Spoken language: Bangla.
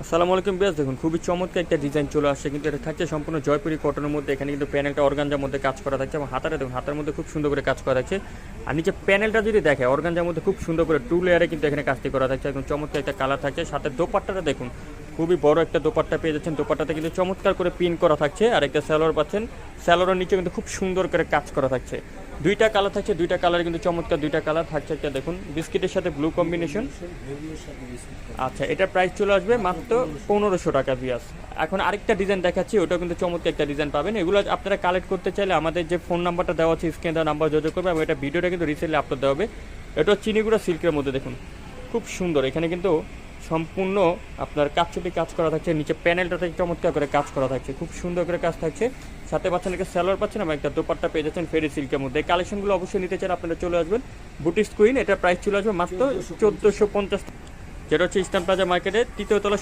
আসসালামু আলাইকুম বিয়াস, দেখুন খুবই চমৎকার একটা ডিজাইন চলে আসছে, কিন্তু এটা থাকছে সম্পূর্ণ জয়পুরি কটনের মধ্যে। এখানে কিন্তু প্যানেলটা অর্গানজার মধ্যে কাজ করা থাকছে এবং হাতাটা দেখুন, হাতের মধ্যে খুব সুন্দর করে কাজ করা থাকছে। আর নিচে প্যানেলটা যদি দেখে অর্গানজার মধ্যে খুব সুন্দর করে 2 লেয়ারে কিন্তু এখানে কাজটি করা থাকছে। একদম চমৎকার একটা কালার থাকছে। সাথে দোপাট্টাটা দেখুন, খুবই বড় একটা দোপাট্টা পেয়ে যাচ্ছেন। দোপাট্টাতে কিন্তু চমৎকার করে পিন করা থাকছে, আর একটা স্যালোয়ার পাচ্ছেন। স্যালোয়ারের নিচে কিন্তু খুব সুন্দর করে কাজ করা থাকছে। দুইটা কালার থাকছে, দুইটা কালার কিন্তু চমৎকার দুইটা কালার থাকছে। একটা দেখুন বিস্কিটের সাথে ব্লু কম্বিনেশন। আচ্ছা, এটার প্রাইস চলে আসবে মাত্র 1500 টাকা বিয়াস। এখন আরেকটা ডিজাইন দেখাচ্ছি, ওটাও কিন্তু চমৎকার একটা ডিজাইন পাবেন। এগুলো আপনারা কালেক্ট করতে চাইলে আমাদের যে ফোন নাম্বারটা দেওয়া আছে স্ক্রিনে দেওয়া নাম্বার যোগাযোগ করবে, এবং এটা ভিডিওটা কিন্তু রিসেন্টলি আপলোড দেওয়া হবে। এটা চিনিগুড়া সিল্কের মধ্যে দেখুন, খুব সুন্দর। এখানে কিন্তু সম্পূর্ণ আপনার কাচুপি কাজ করা থাকছে। নিচে প্যানেলটাতে চমৎকার করে কাজ করা থাকছে, খুব সুন্দর করে কাজ থাকছে। সাথে পাচ্ছেন একটা স্যালোয়ার পাচ্ছেন এবং একটা দোপাট্টা পেয়ে যাচ্ছেন ফেরি সিল্কের মধ্যে। এই কালেকশনগুলো অবশ্যই নিতে চান আপনারা চলে আসবেন বুটিক কুইন। এটার প্রাইস চলে আসবে মাত্র 1450, যেটা হচ্ছে ইস্টার্ন প্লাজা মার্কেটের 3য় তলা